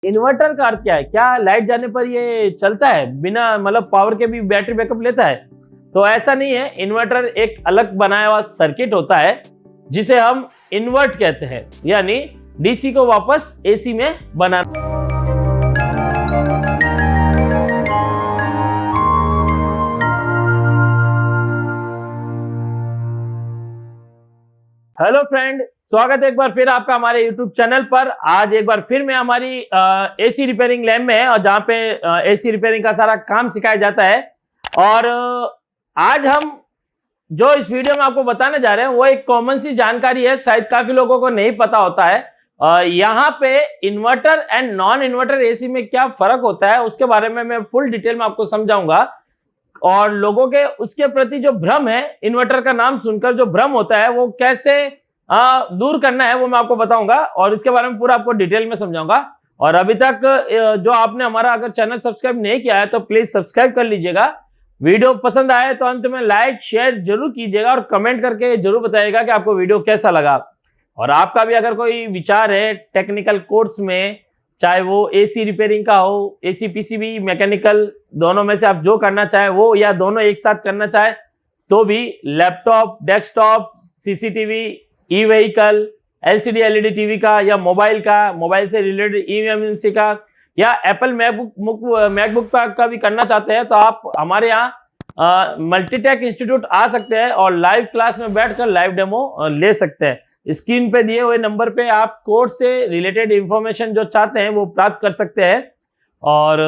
Inverter का अर्थ क्या है? क्या लाइट जाने पर ये चलता है बिना मतलब पावर के भी बैटरी बैकअप लेता है? तो ऐसा नहीं है। इन्वर्टर एक अलग बनाया हुआ सर्किट होता है जिसे हम इन्वर्ट कहते हैं, यानी डीसी को वापस एसी में बनाना। हेलो फ्रेंड, स्वागत है एक बार फिर आपका हमारे यूट्यूब चैनल पर। आज एक बार फिर मैं हमारी एसी रिपेयरिंग लैब में है और जहां पे एसी रिपेयरिंग का सारा काम सिखाया जाता है। और आज हम जो इस वीडियो में आपको बताने जा रहे हैं वो एक कॉमन सी जानकारी है, शायद काफी लोगों को नहीं पता होता है। यहाँ पे inverter and non inverter AC में क्या फर्क होता है उसके बारे में मैं फुल डिटेल में आपको समझाऊंगा। और लोगों के उसके प्रति जो भ्रम है, इन्वर्टर का नाम सुनकर जो भ्रम होता है वो कैसे दूर करना है वो मैं आपको बताऊंगा और इसके बारे में पूरा आपको डिटेल में समझाऊंगा। और अभी तक जो आपने हमारा अगर चैनल सब्सक्राइब नहीं किया है तो प्लीज सब्सक्राइब कर लीजिएगा। वीडियो पसंद आए तो अंत में लाइक शेयर जरूर कीजिएगा और कमेंट करके जरूर बताइएगा कि आपको वीडियो कैसा लगा। और आपका भी अगर कोई विचार है टेक्निकल कोर्स में, चाहे वो एसी रिपेयरिंग का हो, एसी पीसीबी मैकेनिकल, दोनों में से आप जो करना चाहे वो, या दोनों एक साथ करना चाहे तो भी, laptop, desktop, CCTV, e vehicle, LCD LED TV का, या मोबाइल का, मोबाइल से रिलेटेड ईएमएमसी का, या एप्पल मैकबुक का भी करना चाहते हैं तो आप हमारे यहाँ मल्टीटेक इंस्टीट्यूट आ सकते हैं और लाइव क्लास में बैठकर लाइव डेमो ले सकते हैं। स्क्रीन पे दिए हुए नंबर पे आप कोर्स से रिलेटेड इंफॉर्मेशन जो चाहते हैं वो प्राप्त कर सकते हैं और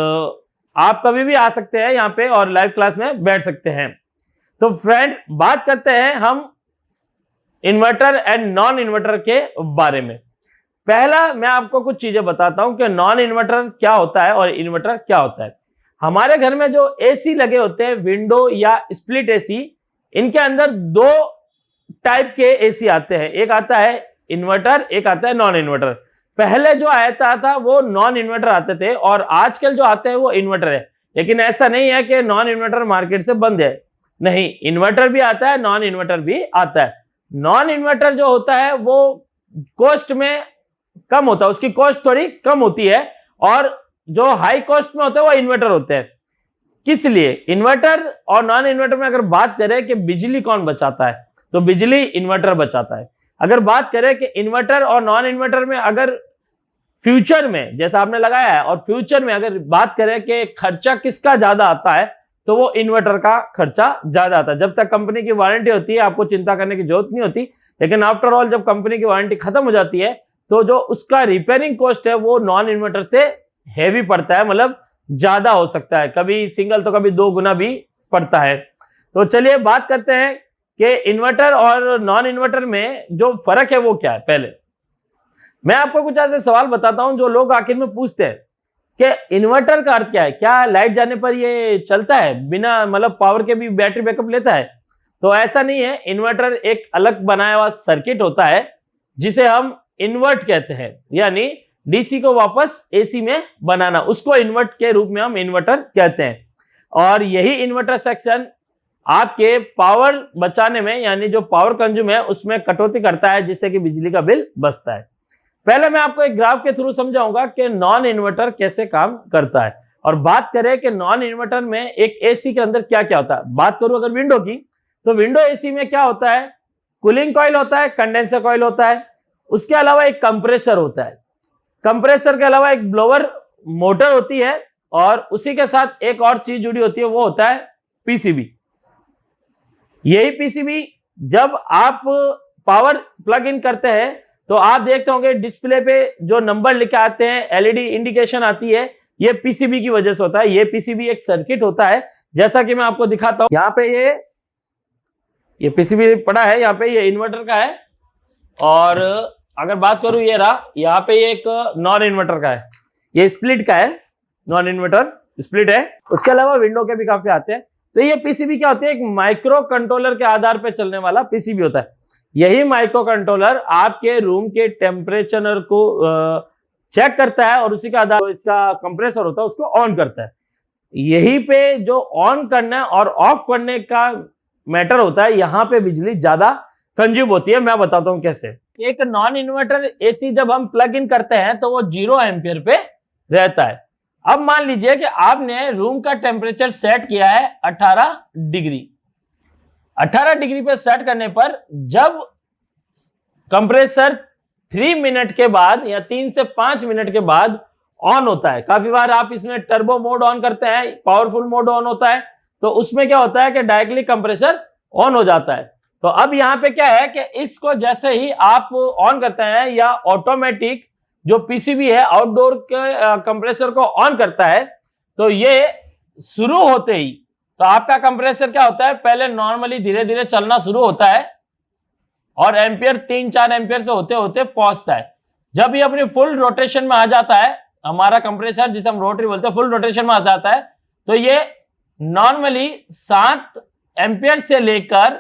आप कभी भी आ सकते हैं यहाँ पे और लाइव क्लास में बैठ सकते हैं। तो फ्रेंड, बात करते हैं हम इन्वर्टर एंड नॉन इन्वर्टर के बारे में। पहला मैं आपको कुछ चीजें बताता हूं कि नॉन इन्वर्टर क्या होता है और इन्वर्टर क्या होता है। हमारे घर में जो एसी लगे होते हैं, विंडो या स्प्लिट एसी, इनके अंदर दो टाइप के एसी आते हैं। एक आता है इन्वर्टर, एक आता है नॉन इन्वर्टर। पहले जो आता था वो नॉन इन्वर्टर आते थे और आजकल जो आते हैं वो इन्वर्टर है। लेकिन ऐसा नहीं है कि नॉन इन्वर्टर मार्केट से बंद है, नहीं, इन्वर्टर भी आता है, नॉन इन्वर्टर भी आता है। नॉन इन्वर्टर जो होता है वो कॉस्ट में कम होता है, उसकी कॉस्ट थोड़ी कम होती है, और जो हाई कॉस्ट में होता है वो इन्वर्टर होते हैं। किस लिए? इन्वर्टर और नॉन इन्वर्टर में अगर बात करें कि बिजली कौन बचाता है तो बिजली इन्वर्टर बचाता है। अगर बात करें कि इन्वर्टर और नॉन इन्वर्टर में अगर फ्यूचर में जैसा आपने लगाया है और फ्यूचर में अगर बात करें कि खर्चा किसका ज्यादा आता है तो वो इन्वर्टर का खर्चा ज्यादा आता है। जब तक कंपनी की वारंटी होती है आपको चिंता करने की जरूरत नहीं होती, लेकिन आफ्टर ऑल जब कंपनी की वारंटी खत्म हो जाती है तो जो उसका रिपेयरिंग कॉस्ट है वो नॉन इन्वर्टर से हैवी पड़ता है, मतलब ज्यादा हो सकता है, कभी सिंगल तो कभी 2 गुना भी पड़ता है। तो चलिए बात करते हैं कि इन्वर्टर और नॉन इन्वर्टर में जो फर्क है वो क्या है। पहले मैं आपको कुछ ऐसे सवाल बताता हूं जो लोग आखिर में पूछते हैं कि इन्वर्टर का अर्थ क्या है? क्या लाइट जाने पर ये चलता है बिना मतलब पावर के भी बैटरी बैकअप लेता है? तो ऐसा नहीं है। इन्वर्टर एक अलग बनाया हुआ सर्किट होता है जिसे हम इन्वर्ट कहते हैं, यानी डीसी को वापस एसी में बनाना, उसको इन्वर्ट के रूप में हम इन्वर्टर कहते हैं। और यही इन्वर्टर सेक्शन आपके पावर बचाने में, यानी जो पावर कंज्यूम है उसमें कटौती करता है, जिससे कि बिजली का बिल बचता है। पहले मैं आपको एक ग्राफ के थ्रू समझाऊंगा कि नॉन इन्वर्टर कैसे काम करता है। और बात करें कि नॉन इन्वर्टर में एक एसी के अंदर क्या क्या होता है। बात करूं अगर विंडो की, तो विंडो एसी में क्या होता है? कूलिंग कॉइल होता है, कंडेंसर कॉइल होता है, उसके अलावा एक कंप्रेसर होता है, कंप्रेसर के अलावा एक ब्लोअर मोटर होती है, और उसी के साथ एक और चीज जुड़ी होती है वो होता है पीसीबी। यही पीसीबी जब आप पावर प्लग इन करते हैं तो आप देखते होंगे डिस्प्ले पे जो नंबर लिखे आते हैं, एलईडी इंडिकेशन आती है, ये पीसीबी की वजह से होता है। ये पीसीबी एक सर्किट होता है, जैसा कि मैं आपको दिखाता हूं। यहाँ पे ये पीसीबी पड़ा है, यहाँ पे ये इन्वर्टर का है, और अगर बात करूं ये रहा, यहाँ पे ये एक नॉन इन्वर्टर का है, ये स्प्लिट का है, नॉन इन्वर्टर स्प्लिट है। उसके अलावा विंडो के भी काफी आते हैं। तो ये पीसीबी क्या होती है? एक माइक्रो कंट्रोलर के आधार पर चलने वाला पीसीबी होता है। यही माइक्रो कंट्रोलर आपके रूम के टेम्परेचर को चेक करता है और उसी के आधार पर इसका कंप्रेसर होता है उसको ऑन करता है। यही पे जो ऑन करना और ऑफ करने का मैटर होता है, यहाँ पे बिजली ज्यादा कंज्यूम होती है। मैं बताता हूँ कैसे। एक नॉन इन्वर्टर एसी जब हम प्लग इन करते हैं तो वो 0 एम्पियर पे रहता है। अब मान लीजिए कि आपने रूम का टेम्परेचर सेट किया है 18 डिग्री। 18 डिग्री पे सेट करने पर जब कंप्रेसर 3 मिनट के बाद या 3 से 5 मिनट के बाद ऑन होता है, काफी बार आप इसमें टर्बो मोड ऑन करते हैं, पावरफुल मोड ऑन होता है, तो उसमें क्या होता है कि डायरेक्टली कंप्रेसर ऑन हो जाता है। तो अब यहां पे क्या है कि इसको जैसे ही आप ऑन करते हैं या ऑटोमेटिक जो पीसीबी है आउटडोर के कंप्रेसर को ऑन करता है, तो ये शुरू होते ही तो आपका कंप्रेसर क्या होता है, पहले नॉर्मली धीरे धीरे चलना शुरू होता है और एम्पियर 3-4 एम्पियर से होते होते पहुंचता है। जब ये अपनी फुल रोटेशन में आ जाता है, हमारा कंप्रेसर जिसे हम रोटरी बोलते हैं, फुल रोटेशन में आ जाता है, तो ये नॉर्मली 7 एम्पियर से लेकर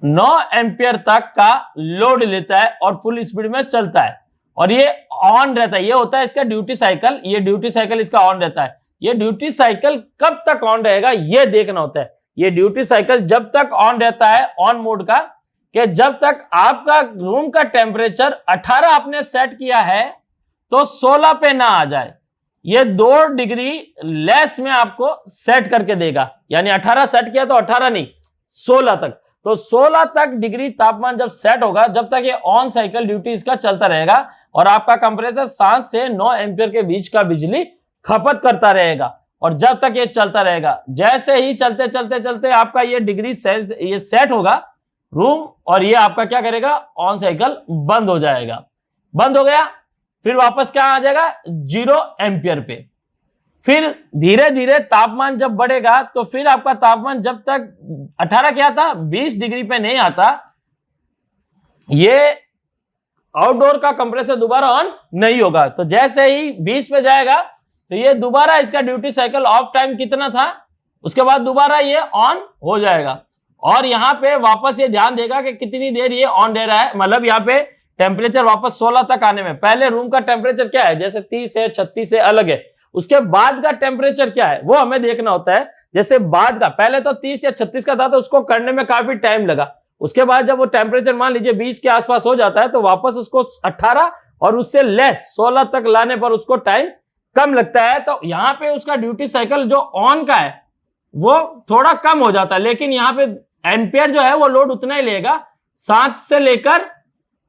9 एम्पियर तक का लोड लेता है और फुल स्पीड में चलता है और ये ऑन रहता है। ये होता है इसका ड्यूटी साइकिल, ये ड्यूटी साइकिल इसका ऑन रहता है। ये ड्यूटी साइकिल कब तक ऑन रहेगा ये देखना होता है। ये ड्यूटी साइकिल जब तक ऑन रहता है ऑन मोड का, कि जब तक आपका रूम का टेम्परेचर 18 आपने सेट किया है तो 16 पे ना आ जाए। ये 2 डिग्री लेस में आपको सेट करके देगा, यानी 18 सेट किया तो 18 नहीं 16 तक। तो 16 तक डिग्री तापमान जब सेट होगा, जब तक ये ऑन साइकिल ड्यूटी इसका चलता रहेगा और आपका कंप्रेसर 7 से 9 एम्पियर के बीच का बिजली खपत करता रहेगा। और जब तक ये चलता रहेगा, जैसे ही चलते चलते चलते आपका ये डिग्री ये सेट होगा रूम, और ये आपका क्या करेगा, ऑन साइकिल बंद हो जाएगा। बंद हो गया, फिर वापस क्या आ जाएगा, 0 एम्पियर पे। फिर धीरे धीरे तापमान जब बढ़ेगा तो फिर आपका तापमान जब तक 18 क्या था 20 डिग्री पे नहीं आता, ये आउटडोर का कंप्रेसर दोबारा ऑन नहीं होगा। तो जैसे ही 20 पे जाएगा तो ये दोबारा इसका ड्यूटी साइकिल ऑफ टाइम कितना था, उसके बाद दोबारा ये ऑन हो जाएगा। और यहाँ पे वापस ये ध्यान देगा कि कितनी देर ये ऑन दे रहा है, मतलब यहाँ पे टेम्परेचर वापस 16 तक आने में पहले रूम का टेम्परेचर क्या है, जैसे 30 है 36 से अलग है, उसके बाद का टेम्परेचर क्या है वो हमें देखना होता है। जैसे बाद का पहले तो 30 या 36 का था तो उसको करने में काफी टाइम लगा, उसके बाद जब वो टेम्परेचर मान लीजिए 20 के आसपास हो जाता है तो वापस उसको 18 और उससे लेस 16 तक लाने पर उसको टाइम कम लगता है। तो यहाँ पे उसका ड्यूटी साइकिल जो ऑन का है वो थोड़ा कम हो जाता है, लेकिन यहाँ पे एम्पियर जो है वो लोड उतना ही लेगा 7 से लेकर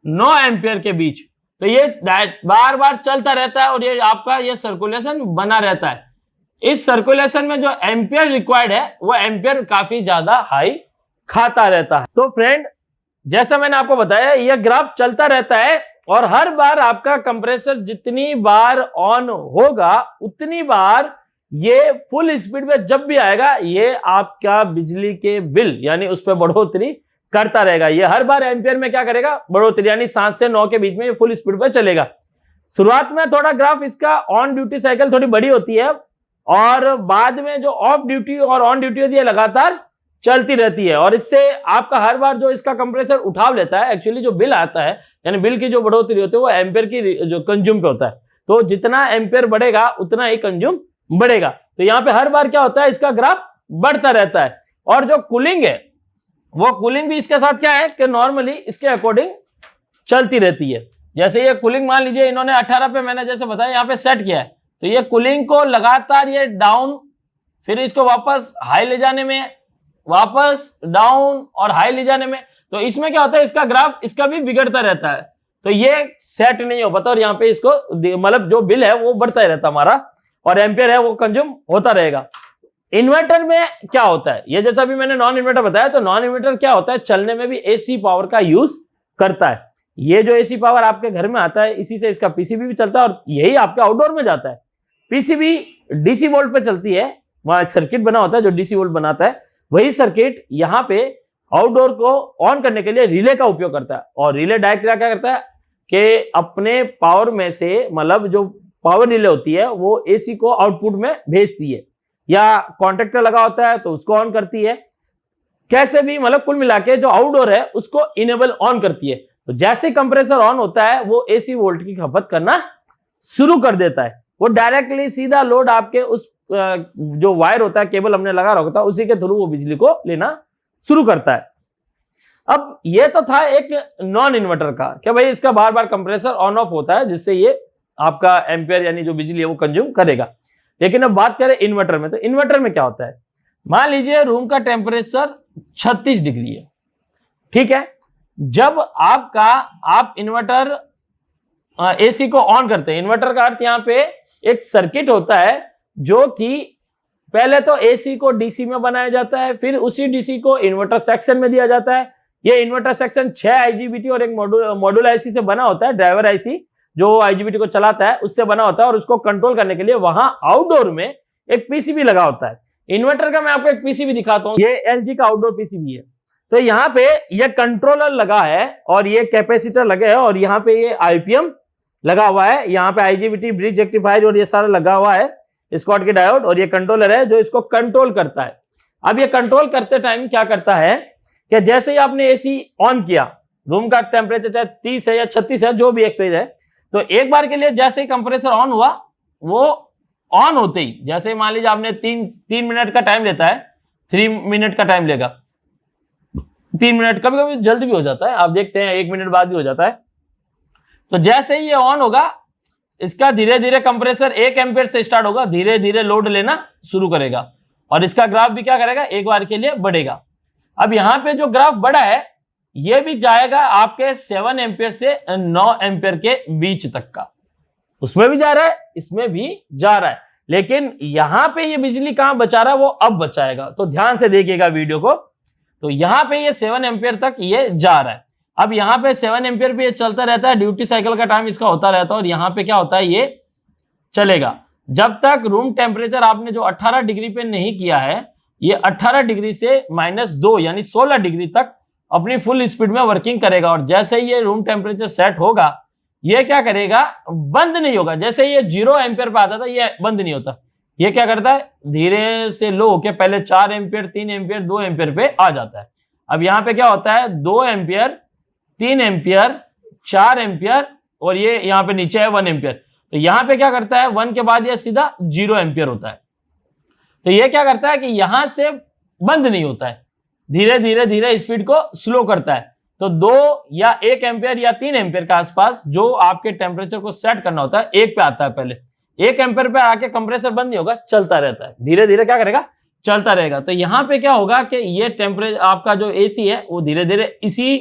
9 एम्पियर के बीच। तो ये बार बार चलता रहता है और ये आपका ये सर्कुलेशन बना रहता है। इस सर्कुलेशन में जो एम्पियर रिक्वायर्ड है वो एम्पियर काफी ज्यादा हाई खाता रहता है। तो फ्रेंड, जैसा मैंने आपको बताया ये ग्राफ चलता रहता है और हर बार आपका कंप्रेसर जितनी बार ऑन होगा उतनी बार ये फुल स्पीड में जब भी आएगा ये आपका बिजली के बिल यानी उस पर बढ़ोतरी करता रहेगा। ये हर बार एम्पियर में क्या करेगा, बढ़ोतरी, यानी 7 से 9 के बीच में ये फुल स्पीड पर चलेगा। शुरुआत में थोड़ा ग्राफ इसका ऑन ड्यूटी साइकिल थोड़ी बड़ी होती है और बाद में जो ऑफ ड्यूटी और ऑन ड्यूटी होती है लगातार चलती रहती है और इससे आपका हर बार जो इसका कंप्रेसर उठाव लेता है, एक्चुअली जो बिल आता है यानी बिल की जो बढ़ोतरी होती है वो एम्पियर की जो कंज्यूम पे होता है। तो जितना एम्पियर बढ़ेगा उतना ही कंज्यूम बढ़ेगा। तो यहाँ पे हर बार क्या होता है, इसका ग्राफ बढ़ता रहता है। और जो कूलिंग है वो कूलिंग भी इसके साथ क्या है कि नॉर्मली इसके अकॉर्डिंग चलती रहती है। जैसे ये कूलिंग मान लीजिए इन्होंने 18 पे मैंने जैसे बताया यहाँ पे सेट किया है, तो ये कूलिंग को लगातार ये डाउन, फिर इसको वापस हाई ले जाने में, वापस डाउन और हाई ले जाने में, तो इसमें क्या होता है इसका ग्राफ इसका भी बिगड़ता रहता है। तो ये सेट नहीं हो पाता और यहाँ पे इसको मतलब जो बिल है वो बढ़ता ही रहता हमारा और एम्पियर है वो कंज्यूम होता रहेगा। इन्वर्टर में क्या होता है, ये जैसा भी मैंने नॉन इन्वर्टर बताया, तो नॉन इन्वर्टर क्या होता है, चलने में भी एसी पावर का यूज करता है। ये जो एसी पावर आपके घर में आता है इसी से इसका पीसीबी भी चलता है और यही आपके आउटडोर में जाता है। पीसीबी डीसी वोल्ट पे चलती है, वहां सर्किट बना होता है जो डीसी वोल्ट बनाता है, वही सर्किट यहाँ पे आउटडोर को ऑन करने के लिए रिले का उपयोग करता है। और रिले डायरेक्ट क्या करता है कि अपने पावर में से, मतलब जो पावर रिले होती है वो एसी को आउटपुट में भेजती है या कॉन्ट्रैक्टर लगा होता है तो उसको ऑन करती है, कैसे भी मतलब कुल मिला के जो आउटडोर है उसको इनेबल ऑन करती है। तो जैसे कंप्रेसर ऑन होता है वो एसी वोल्ट की खपत करना शुरू कर देता है, वो डायरेक्टली सीधा लोड आपके उस जो वायर होता है, केबल हमने लगा रखा था, उसी के थ्रू वो बिजली को लेना शुरू करता है। अब ये तो था एक नॉन इन्वर्टर का, क्या भाई इसका बार बार कंप्रेसर ऑन ऑफ होता है जिससे ये आपका एम्पियर यानी जो बिजली है वो कंज्यूम करेगा। लेकिन अब बात करें इन्वर्टर में, तो इन्वर्टर में क्या होता है, मान लीजिए रूम का टेम्परेचर 36 डिग्री है, ठीक है। जब आप इन्वर्टर एसी को ऑन करते हैं, इन्वर्टर का अर्थ यहाँ पे एक सर्किट होता है जो कि पहले तो एसी को डीसी में बनाया जाता है, फिर उसी डीसी को इन्वर्टर सेक्शन में दिया जाता है। ये इन्वर्टर सेक्शन 6 आईजीबीटी और एक मॉड्यूल आईसी से बना होता है, ड्राइवर आईसी जो आईजीबीटी को चलाता है उससे बना होता है, और उसको कंट्रोल करने के लिए वहां आउटडोर में एक पीसीबी लगा होता है। इन्वर्टर का मैं आपको एक पीसीबी दिखाता हूं, ये एलजी का आउटडोर पीसीबी है। तो यहाँ पे ये कंट्रोलर लगा है और ये कैपेसिटर लगे है और यहाँ पे ये आईपीएम लगा हुआ है, यहाँ पे आईजीबीटी, ब्रिज रेक्टिफायर और ये सारा लगा हुआ है, स्कॉटकी डायोड, और ये कंट्रोलर है जो इसको कंट्रोल करता है। अब ये कंट्रोल करते टाइम क्या करता है कि जैसे ही आपने एसी ऑन किया, रूम का टेम्परेचर चाहे 30 है या 36 है, जो भी एक्सपेज है, तो एक बार के लिए जैसे ही कंप्रेसर ऑन हुआ, वो ऑन होते ही जैसे मान लीजिए आपने 3 मिनट का टाइम लेता है, 3 मिनट का टाइम लेगा, 3 मिनट, कभी कभी जल्दी भी हो जाता है, आप देखते हैं 1 मिनट बाद भी हो जाता है। तो जैसे ही ये ऑन होगा, इसका धीरे धीरे कंप्रेसर 1 एम्पियर से स्टार्ट होगा, धीरे धीरे लोड लेना शुरू करेगा और इसका ग्राफ भी क्या करेगा, एक बार के लिए बढ़ेगा। अब यहां पे जो ग्राफ बढ़ा है ये भी जाएगा आपके 7 एम्पियर से 9 एम्पियर के बीच तक का, उसमें भी जा रहा है, इसमें भी जा रहा है, लेकिन यहां पे ये बिजली कहां बचा रहा है, वो अब बचाएगा। तो ध्यान से देखिएगा वीडियो को। तो यहां पे ये 7 एम्पियर तक ये जा रहा है। अब यहां पे 7 एम्पियर पे ये चलता रहता है, ड्यूटी साइकिल का टाइम इसका होता रहता है, और यहां पे क्या होता है, ये चलेगा जब तक रूम टेम्परेचर आपने जो 18 डिग्री पे नहीं किया है, ये 18 डिग्री से -2 यानी 16 डिग्री तक अपनी फुल स्पीड में वर्किंग करेगा। और जैसे ही ये रूम टेम्परेचर सेट होगा, ये क्या करेगा, बंद नहीं होगा। जैसे ये 0 एम्पियर पे आता था, ये बंद नहीं होता, ये क्या करता है, धीरे से लो होके पहले 4 एम्पियर, 3 एम्पियर, 2 एम्पियर पे आ जाता है। अब यहाँ पे क्या होता है, 2 एम्पियर, 3 एम्पियर, 4 एम्पियर, और ये यहाँ पे नीचे है 1 एम्पियर। तो यहाँ पे क्या करता है, 1 के बाद ये सीधा 0 एम्पियर होता है। तो ये क्या करता है कि यहां से बंद नहीं होता है, धीरे धीरे धीरे स्पीड को स्लो करता है। तो 2 या 1 एम्पियर या 3 एम्पियर के आसपास जो आपके टेम्परेचर को सेट करना होता है, 1 पे आता है पहले, 1 एम्पियर पे आके कंप्रेसर बंद नहीं होगा, चलता रहता है, धीरे धीरे क्या करेगा, चलता रहेगा। तो यहाँ पे क्या होगा कि ये टेम्परेचर आपका जो एसी है वो धीरे धीरे इसी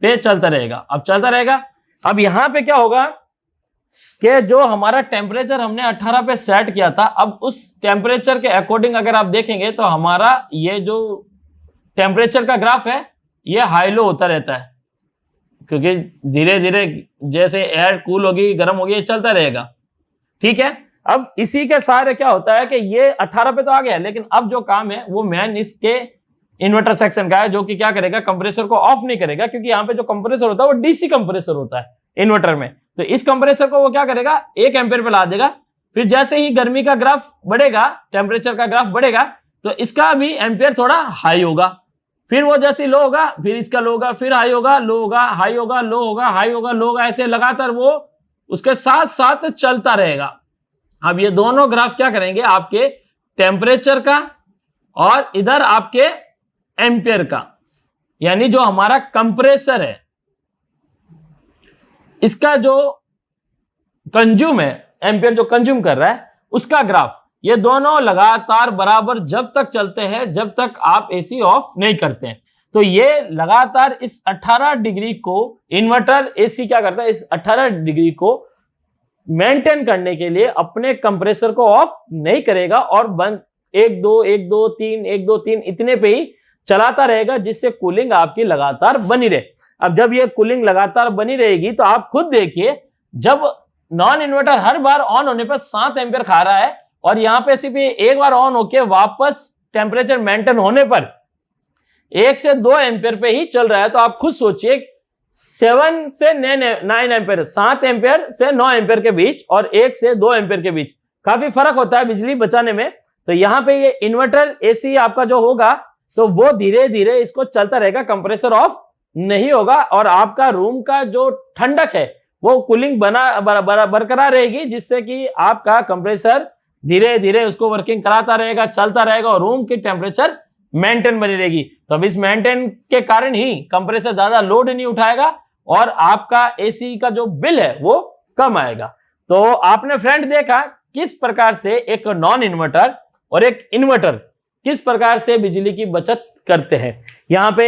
पे चलता रहेगा। अब चलता रहेगा। अब यहाँ पे क्या होगा कि जो हमारा टेम्परेचर हमने 18 पे सेट किया था, अब उस टेम्परेचर के अकॉर्डिंग अगर आप देखेंगे तो हमारा ये जो टेम्परेचर का ग्राफ है ये हाई लो होता रहता है, क्योंकि धीरे धीरे जैसे एयर कूल होगी, गर्म होगी, ये चलता रहेगा, ठीक है। अब इसी के सहारे क्या होता है कि ये 18 पे तो आ गया, लेकिन अब जो काम है वो मेन इसके इन्वर्टर सेक्शन का है, जो कि क्या करेगा, कंप्रेसर को ऑफ नहीं करेगा, क्योंकि यहाँ पे जो कंप्रेसर होता है वो डीसी कंप्रेसर होता है इन्वर्टर में। तो इस कंप्रेसर को वो क्या करेगा, 1 एम्पियर पे ला देगा। फिर जैसे ही गर्मी का ग्राफ बढ़ेगा, टेम्परेचर का ग्राफ बढ़ेगा, तो इसका भी एम्पियर थोड़ा हाई होगा। फिर वो जैसे लो होगा, फिर इसका लो होगा, फिर हाई होगा, लो होगा, हाई होगा, लो होगा, हाई होगा, लो होगा, ऐसे लगातार वो उसके साथ साथ चलता रहेगा। अब ये दोनों ग्राफ क्या करेंगे, आपके टेम्परेचर का और इधर आपके एम्पियर का, यानी जो हमारा कंप्रेसर है इसका जो कंज्यूम है, एम्पियर जो कंज्यूम कर रहा है उसका ग्राफ, ये दोनों लगातार बराबर जब तक चलते हैं जब तक आप एसी ऑफ नहीं करते हैं। तो ये लगातार इस 18 डिग्री को इन्वर्टर एसी क्या करता है, इस 18 डिग्री को मेंटेन करने के लिए अपने कंप्रेसर को ऑफ नहीं करेगा और बंद 1 2 1 2 3 1 2 3 इतने पे ही चलाता रहेगा, जिससे कूलिंग आपकी लगातार बनी रहे। अब जब ये कूलिंग लगातार बनी रहेगी तो आप खुद देखिए, जब non inverter her bar on होने पर 7 एम्पियर खा रहा है और यहाँ पे सिर्फ एक बार ऑन होके वापस टेम्परेचर मेंटेन होने पर 1 से 2 एम्पियर पे ही चल रहा है, तो आप खुद सोचिए 7 से 9 एम्पियर, 7 एम्पियर से 9 एम्पियर के बीच और 1 से 2 एम्पियर के बीच काफी फर्क होता है बिजली बचाने में। तो यहाँ पे ये इन्वर्टर एसी आपका जो होगा तो वो धीरे धीरे इसको चलता रहेगा, कंप्रेसर ऑफ नहीं होगा और आपका रूम का जो ठंडक है वो कूलिंग बरकरार रहेगी, जिससे कि आपका कंप्रेसर धीरे धीरे उसको वर्किंग कराता रहेगा, चलता रहेगा और रूम की टेम्परेचर मेंटेन बनी रहेगी। तो अब इस मेंटेन के कारण ही कंप्रेसर ज्यादा लोड नहीं उठाएगा और आपका एसी का जो बिल है वो कम आएगा। तो आपने फ्रेंड देखा किस प्रकार से एक नॉन इन्वर्टर और एक इन्वर्टर किस प्रकार से बिजली की बचत करते हैं। यहाँ पे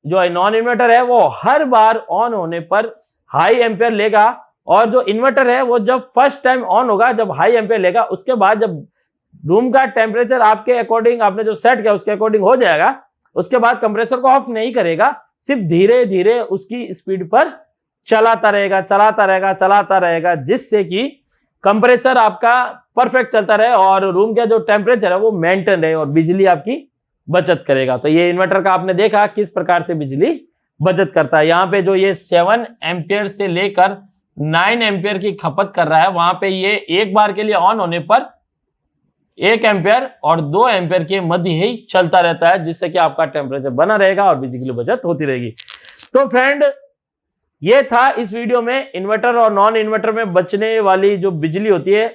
जो नॉन इन्वर्टर है वो हर बार ऑन होने पर हाई एम्पेयर लेगा, और जो इन्वर्टर है वो जब फर्स्ट टाइम ऑन होगा, जब हाई एम्पेयर लेगा, उसके बाद जब रूम का टेम्परेचर आपके अकॉर्डिंग आपने जो सेट किया उसके अकॉर्डिंग हो जाएगा, उसके बाद कंप्रेसर को ऑफ नहीं करेगा, सिर्फ धीरे धीरे उसकी स्पीड पर चलाता रहेगा, जिससे कि कंप्रेसर आपका परफेक्ट चलता रहे और रूम का जो टेम्परेचर है वो मेंटेन रहे और बिजली आपकी बचत करेगा। तो ये इन्वर्टर का आपने देखा किस प्रकार से बिजली बचत करता है। यहाँ पे जो ये 7 एम्पियर से लेकर 9 एम्पियर की खपत कर रहा है, वहां पे ये एक बार के लिए ऑन होने पर 1 एम्पियर और 2 एम्पियर के मध्य ही चलता रहता है, जिससे कि आपका टेम्परेचर बना रहेगा और बिजली की बचत होती रहेगी। तो फ्रेंड, ये था इस वीडियो में इन्वर्टर और नॉन इन्वर्टर में बचने वाली जो बिजली होती है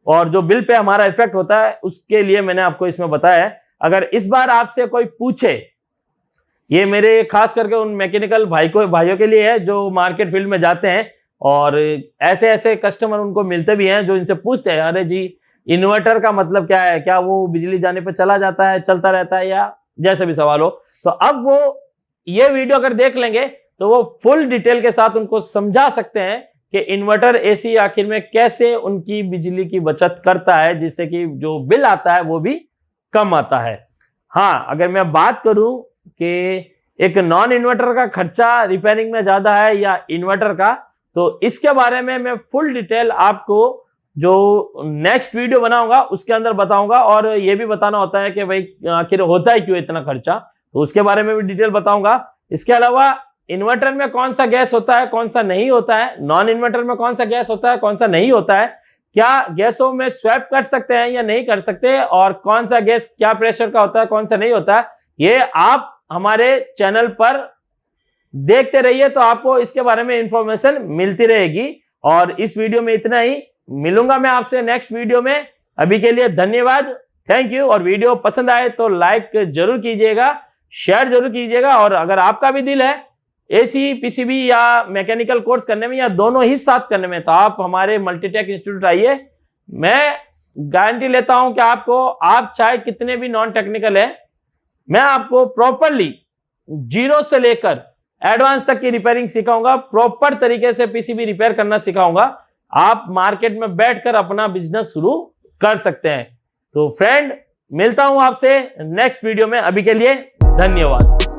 और जो बिल पे हमारा इफेक्ट होता है, उसके लिए मैंने आपको इसमें बताया है। अगर इस बार आपसे कोई पूछे, ये मेरे खास करके उन मैकेनिकल भाइयों के लिए है जो मार्केट फील्ड में जाते हैं, और ऐसे ऐसे कस्टमर उनको मिलते भी हैं जो इनसे पूछते हैं, अरे जी इन्वर्टर का मतलब क्या है, क्या वो बिजली जाने पर चला जाता है, चलता रहता है, या जैसे भी सवाल हो। तो अब वो ये वीडियो अगर देख लेंगे तो वो फुल डिटेल के साथ उनको समझा सकते हैं कि इन्वर्टर एसी आखिर में कैसे उनकी बिजली की बचत करता है, जिससे कि जो बिल आता है वो भी कम आता है। हाँ, अगर मैं बात करूं कि एक नॉन इन्वर्टर का खर्चा रिपेयरिंग में ज्यादा है या इन्वर्टर का, तो इसके बारे में मैं फुल डिटेल आपको जो नेक्स्ट वीडियो बनाऊंगा उसके अंदर बताऊंगा, और ये भी बताना होता है कि भाई आखिर होता है क्यों इतना खर्चा, तो उसके बारे में भी डिटेल बताऊंगा। इसके अलावा इन्वर्टर में कौन सा गैस होता है, कौन सा नहीं होता है, नॉन इन्वर्टर में कौन सा गैस होता है, कौन सा नहीं होता है, क्या गैसों में स्वैप कर सकते हैं या नहीं कर सकते, और कौन सा गैस क्या प्रेशर का होता है, कौन सा नहीं होता है, ये आप हमारे चैनल पर देखते रहिए तो आपको इसके बारे में इंफॉर्मेशन मिलती रहेगी। और इस वीडियो में इतना ही, मिलूंगा मैं आपसे नेक्स्ट वीडियो में। अभी के लिए धन्यवाद, थैंक यू। और वीडियो पसंद आए तो लाइक जरूर कीजिएगा, शेयर जरूर कीजिएगा, और अगर आपका भी दिल है एसी पीसीबी या मैकेनिकल कोर्स करने में या दोनों ही साथ करने में, तो आप हमारे मल्टीटेक इंस्टीट्यूट आइए। मैं गारंटी लेता हूं कि आपको, आप चाहे कितने भी नॉन टेक्निकल है, मैं आपको प्रॉपरली जीरो से लेकर एडवांस तक की रिपेयरिंग सिखाऊंगा, प्रॉपर तरीके से पीसीबी रिपेयर करना सिखाऊंगा। आप मार्केट में बैठकर अपना बिजनेस शुरू कर सकते हैं। तो फ्रेंड, मिलता हूं आपसे नेक्स्ट वीडियो में। अभी के लिए धन्यवाद।